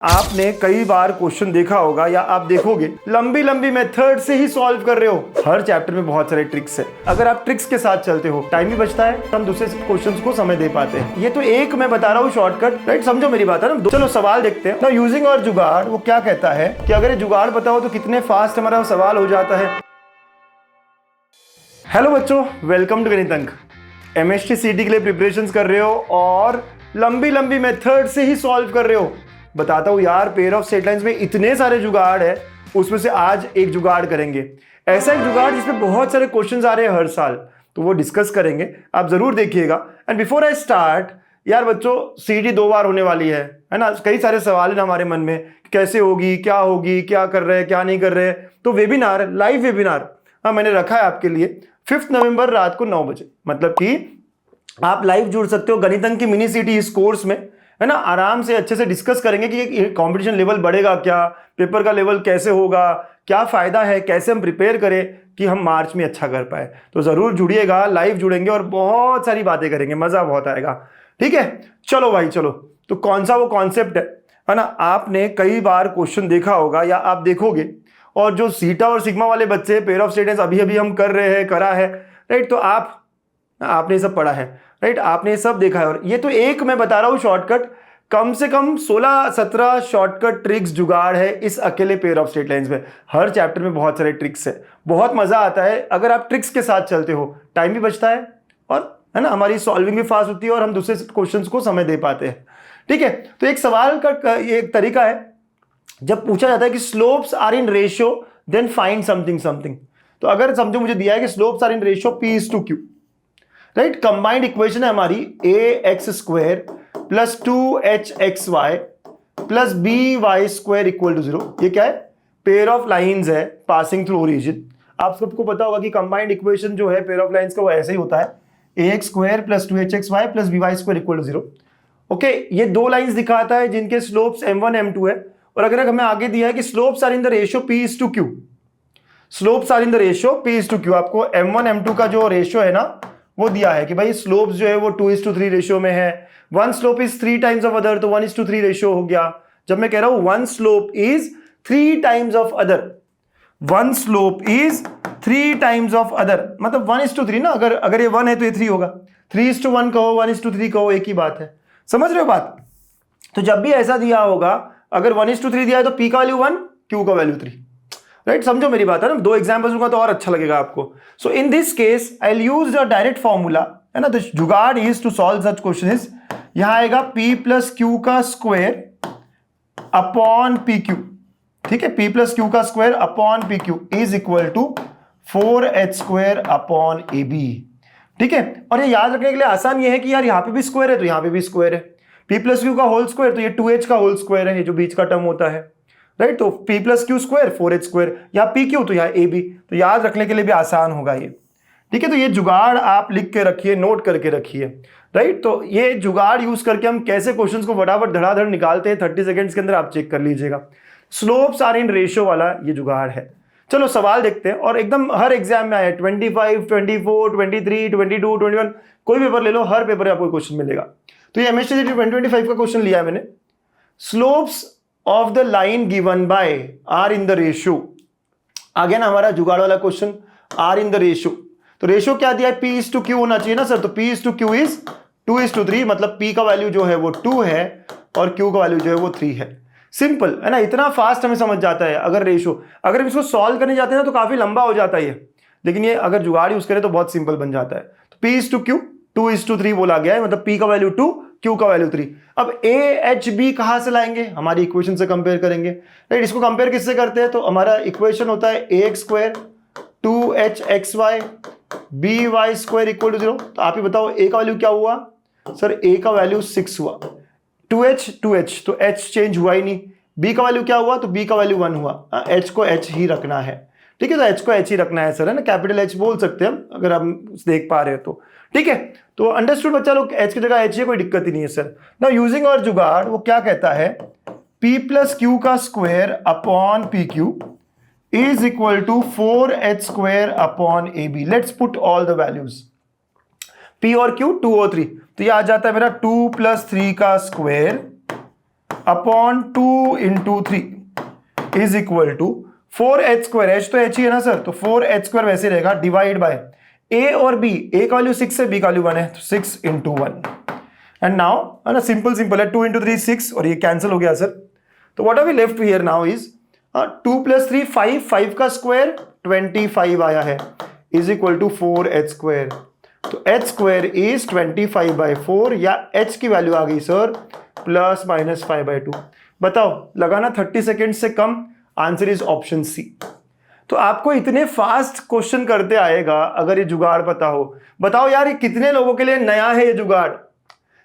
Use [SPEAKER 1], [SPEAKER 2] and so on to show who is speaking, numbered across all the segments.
[SPEAKER 1] आपने कई बार क्वेश्चन देखा होगा या आप देखोगे लंबी लंबी मेथड से ही सॉल्व कर रहे हो। हर चैप्टर में बहुत सारे ट्रिक्स है। अगर आप ट्रिक्स के साथ चलते हो टाइम भी बचता है, हम दूसरे क्वेश्चंस को समय दे पाते हैं। ये तो एक मैं बता रहा हूँ शॉर्टकट, राइट? समझो मेरी बात है ना। चलो सवाल देखते हैं ना। यूजिंग और जुगाड़ वो क्या कहता है कि अगर ये जुगाड़ बताओ तो कितने फास्ट हमारा सवाल हो जाता है। हेलो बच्चों, वेलकम टू गणित अंक। एमएसटी सीटी के लिए प्रिपरेशन कर रहे हो और लंबी लंबी मेथड से ही सॉल्व कर रहे हो। बताता हूं यार, पेयर ऑफ स्ट्रेट लाइंस में इतने सारे जुगाड़ है, उसमें से आज एक जुगाड़ करेंगे। ऐसा एक जुगाड़ जिसमें बहुत सारे क्वेश्चंस आ रहे हैं हर साल, तो वो डिस्कस करेंगे, आप जरूर देखिएगा। एंड बिफोर आई स्टार्ट, यार बच्चों सीटी 2 बार होने वाली है ना। कई सारे सवाल है हमारे मन में, कैसे होगी, क्या कर रहे हैं, क्या नहीं कर रहे हैं। तो वेबिनार, लाइव वेबिनार मैंने रखा है आपके लिए 5 नवंबर रात को 9 बजे। मतलब कि आप लाइव जुड़ सकते हो गणित अंक की मिनी सिटी इस कोर्स में, है ना। आराम से अच्छे से डिस्कस करेंगे कि कंपटीशन लेवल बढ़ेगा क्या, पेपर का लेवल कैसे होगा, क्या फायदा है, कैसे हम प्रिपेयर करें कि हम मार्च में अच्छा कर पाए। तो जरूर जुड़िएगा, लाइव जुड़ेंगे और बहुत सारी बातें करेंगे, मजा बहुत आएगा। ठीक है, चलो भाई चलो। तो कौन सा वो कॉन्सेप्ट है ना। आपने कई बार क्वेश्चन देखा होगा या आप देखोगे, और जो सीटा और सिग्मा वाले बच्चे पेयर ऑफ स्टेटस अभी अभी हम कर रहे हैं, करा है, राइट। तो आपने सब पढ़ा है, राइट, आपने सब देखा है। और ये तो एक मैं बता रहा हूं शॉर्टकट, कम से कम 16-17 शॉर्टकट ट्रिक्स जुगाड़ है इस अकेले पेयर ऑफ स्ट्रेट लाइंस में। हर चैप्टर में बहुत सारे ट्रिक्स है, बहुत मजा आता है अगर आप ट्रिक्स के साथ चलते हो। टाइम भी बचता है और है ना, हमारी सॉल्विंग भी फास्ट होती है और हम दूसरे क्वेश्चंस को समय दे पाते हैं। ठीक है, तो एक सवाल का एक तरीका है, जब पूछा जाता है कि slopes are in ratio then find something something. तो अगर समझो मुझे दिया है कि slopes are in ratio p/q, right. Combined equation है हमारी ax² plus 2hxy plus by² equal to 0। ये क्या है? पेयर ऑफ लाइंस है पासिंग थ्रू ओरिजिन। आप सबको पता होगा कि कंबाइंड इक्वेशन जो है पेयर ऑफ लाइंस का वो ऐसे ही होता है, ax² plus 2hxy plus by² equal to 0। Okay, ये दो लाइंस दिखाता है जिनके स्लोप्स m1 m2 है। और अगर हमें आगे दिया है कि slopes are in the ratio p/q, slopes are in the ratio p/q, आपको m1 m2 का जो रेशियो है ना वो दिया है कि भाई स्लोप्स जो है वो 2:3 रेशियो में है। One slope is 3 times of other, तो 1:3 रेशियो हो गया। जब मैं कह रहा हूं one slope is 3 times of other, one slope is 3 times of other, मतलब 1:3 ना। अगर ये 1 है तो ये 3 होगा। 3:1 कहो, 1:3 कहो, एक ही बात है। समझ रहे हो बात? तो जब भी ऐसा दिया होगा, अगर 1:3 दिया है तो p का वैल्यू 1, q का वैल्यू 3, राइट। समझो मेरी बात है ना। 2 एग्जांपल्स दूंगा तो और अच्छा लगेगा आपको। So in this case I will use the direct formula, है ना। The jugaad is to solve such question is, यहां आएगा p+q का स्क्वायर अपॉन pq। ठीक है, p+q का square upon pq is equal to 4h² upon ab। ठीक है, और ये याद रखने के लिए आसान ये है कि यार यहां पे भी स्क्वायर है तो यहां पे भी स्क्वायर है। p+q का होल स्क्वायर तो ये 2h का होल स्क्वायर है, ये जो बीच का टर्म होता है, राइट। तो p+q स्क्वायर 4h², यहाँ pq तो यहाँ ab। तो याद रखने के लिए भी आसान होगा ये। ठीक है, तो ये जुगाड़ आप लिख के रखिए, नोट करके रखिए, राइट। तो ये जुगाड़ यूज करके हम कैसे क्वेश्चंस को फटाफट धड़ाधड़ निकालते हैं 30 सेकंड्स के अंदर, आप चेक कर लीजिएगा। स्लोप्स आर इन रेशियो वाला ये जुगाड़ है। चलो सवाल देखते हैं, और एकदम हर एग्जाम में आया 25, 24, 23, 22, 21, कोई पेपर ले लो, हर पेपर में आपको क्वेश्चन मिलेगा। तो ये एमएसटी 2025 का क्वेश्चन लिया है मैंने। Slopes of the line given by are in the ratio. आ गया ना हमारा जुगाड़ वाला question, are in the ratio. तो रेशियो क्या दिया है? p/q होना चाहिए ना सर। तो p/q इज 2:3, मतलब p का वैल्यू जो है वो 2 है और q का वैल्यू जो है वो 3 है। सिंपल है ना, इतना फास्ट हमें समझ जाता है। अगर रेशियो, अगर हम इसको सॉल्व करने जाते हैं ना तो काफी लंबा हो जाता है ये, लेकिन ये अगर जुगाड़ यूज करें तो बहुत सिंपल बन जाता है। तो p/q 2:3 बोला गया है, मतलब p का वैल्यू 2, q का वैल्यू 3। अब a h b कहां से लाएंगे? हमारी इक्वेशन से कंपेयर करेंगे, राइट। इसको कंपेयर किससे करते हैं? तो हमारा इक्वेशन होता है ax² 2hxy by² equal to 0। तो आप ही बताओ a का वैल्यू क्या हुआ? सर a का वैल्यू 6 हुआ। 2h तो h चेंज हुआ ही नहीं। b का वैल्यू क्या हुआ? तो b का वैल्यू 1 हुआ। h को h ही रखना है। ठीक है, तो h को h ही रखना है सर, है ना। कैपिटल H बोल सकते हैं हम, अगर हम देख पा रहे हो तो। ठीक है, तो अंडरस्टूड बच्चा लोग, h की जगह h है, कोई दिक्कत ही नहीं है सर। नाउ यूजिंग और जुगाड़ वो क्या कहता है? p+q का square upon pq is equal to 4h² upon ab। Let's put all the values. p और q 2 और 3, तो ये आ जाता है मेरा 2 + 3 का square upon 2 into 3 is equal to 4h²। h तो h ही है ना सर, तो 4h² वैसे रहेगा डिवाइड बाय a और b। a का वैल्यू 6 है, b का वैल्यू 1 है, तो 6 इंटू 1। एंड नाउ है ना, सिंपल है, 2 इंटू 3 6 और ये कैंसिल हो गया सर। तो what are we left here now is 2 + 3 5, 5 का स्क्वायर 25 आया है, इज इक्वल टू 4h²। तो h² इज 25/4 या h की वैल्यू आ गई सर ±5/2। बताओ लगाना 30 सेकेंड से कम, आंसर इज ऑप्शन सी। तो आपको इतने फास्ट क्वेश्चन करते आएगा अगर ये जुगाड़ पता हो। बताओ यार ये कितने लोगों के लिए नया है ये जुगाड़,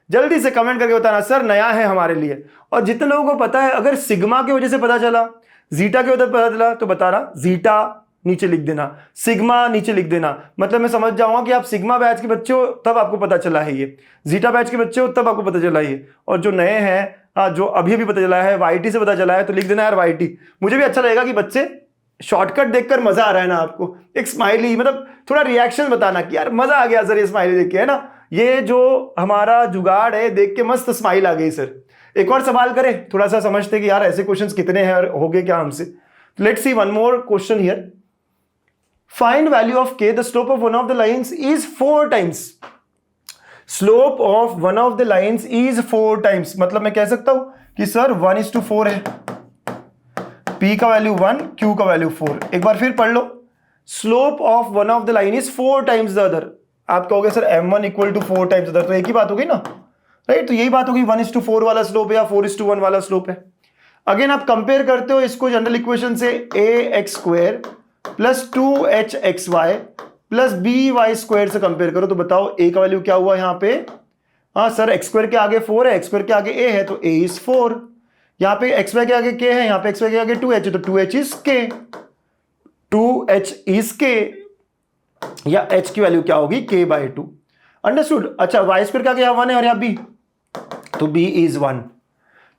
[SPEAKER 1] जल्दी से कमेंट करके बताना सर नया है हमारे लिए। और जितने लोगों को पता है, अगर सिग्मा की वजह से पता चला, जीटा की वजह से पता चला, तो बता रहा जीटा नीचे लिख देना, सिग्मा नीचे लिख देना, मतलब मैं समझ जाऊंगा कि आप सिग्मा बैच के बच्चे हो तब आपको पता चला है ये, जीटा बैच के बच्चे हो तब आपको पता चला है। और जो नए हैं, जो अभी पता चला है, वाईटी से पता चला है, तो लिख देना यार वाईटी। मुझे भी अच्छा लगेगा कि बच्चे शॉर्टकट देखकर मजा आ रहा है ना आपको, एक स्माइली, मतलब थोड़ा रिएक्शन बताना कि यार मजा आ गया सर ये स्माइली देख के, है ना। ये जो हमारा जुगाड़ है देख के मस्त स्माइल आ गई सर। एक और सवाल करें, थोड़ा सा समझते कि यार ऐसे क्वेश्चंस कितने हैं और हो गए क्या हमसे। Let's see one more question here. Find value of k, the slope of one of the lines is 4 times. Slope of one of the lines is 4 times, मतलब मैं कह सकता हूं कि सर 1:4 है, p का वैल्यू 1, q का value 4। एक बार फिर पढ़ लो, slope of one of the line is 4 times the other. आप कहोगे सर m1 = 4 टाइम्स अदर, तो एक ही बात होगी ना, राइट। तो यही बात होगी, 1:4 वाला स्लोप है या 4:1 वाला स्लोप है। अगेन आप कंपेयर करते हो इसको जनरल इक्वेशन से, ax² + 2hxy + by² से कंपेयर करो, तो बताओ a का वैल्यू क्या हुआ यहाँ पे। हाँ सर x² के आगे 4 है, x² के आगे a है, तो a इज 4। यहाँ पे xy के आगे k है, यहाँ पे xy के आगे 2h है, तो 2h is k, 2h is k, या h की वैल्यू क्या होगी k/2। अंडरस्टूड। अच्छा y² के आगे यहाँ 1 है और यहाँ b, तो b इज 1।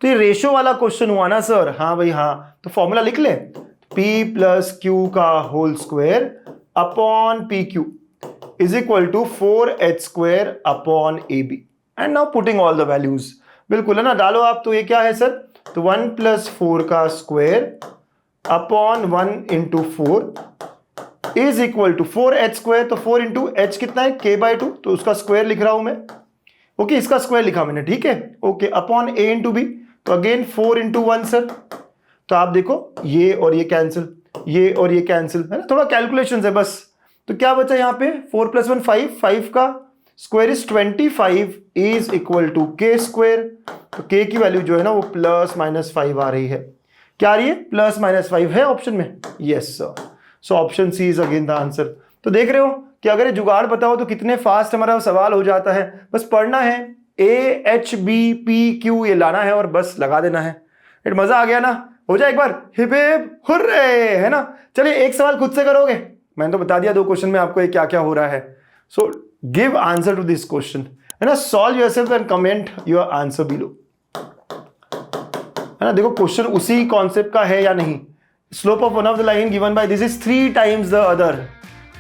[SPEAKER 1] तो ये रेशो वाला क्वेश्चन हुआ ना सर। हाँ भाई हाँ, तो फॉर्मूला लिख ले, p + q का whole square upon pq is equal to 4h² upon ab। And now putting all the values, बिल्कुल है ना, डालो आप। तो ये क्या है सर, तो 1 + 4 का square upon 1 × 4 is equal to 4h²। तो 4 × h कितना है, k/2, तो उसका स्क्वायर लिख रहा हूं मैं। ओके, इसका स्क्वायर लिखा मैंने, ठीक है। ओके, अपॉन a × b, तो अगेन 4 × 1 सर। तो आप देखो ये और ये कैंसिल, ये और ये कैंसिल, है ना, थोड़ा कैलकुलेशन है बस। तो क्या बचा यहाँ पे, 4 + 1 5, 5 का square is 25 is equal to k²। तो k की वैल्यू जो है ना वो ±5 आ रही है। क्या आ रही है, ±5 है ऑप्शन में, yes sir. So option C is again the answer. तो देख रहे हो कि अगर ये जुगाड़ पता हो तो कितने फास्ट हमारा सवाल हो जाता है। बस पढ़ना है, a h b p q ये लाना है और बस लगा देना है। मजा आ गया ना, हो जाए एक बार हिप हिप हुर्रे, है ना। चलिए एक सवाल खुद से करोगे, मैंने तो बता दिया 2 क्वेश्चन में आपको ये क्या क्या हो रहा है। So give answer to this question, है ना, solve yourself and comment your answer below, है ना। देखो क्वेश्चन उसी कॉन्सेप्ट का है या नहीं। Slope of one of the line given by this is 3 times the other,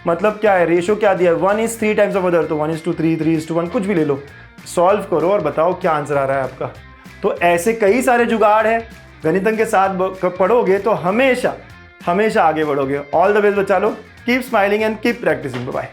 [SPEAKER 1] मतलब क्या है, रेशो क्या दिया है, 1 is 3 टाइम्स ऑफ अदर, तो 1:3, 3:1, कुछ भी ले लो। सॉल्व करो और बताओ क्या आंसर आ रहा है आपका। तो ऐसे कई सारे जुगाड़ है, गणितज्ञ के साथ पढ़ोगे तो हमेशा हमेशा आगे बढ़ोगे। ऑल द बेस्ट बच्चा लोग, keep smiling and keep practising. Bye.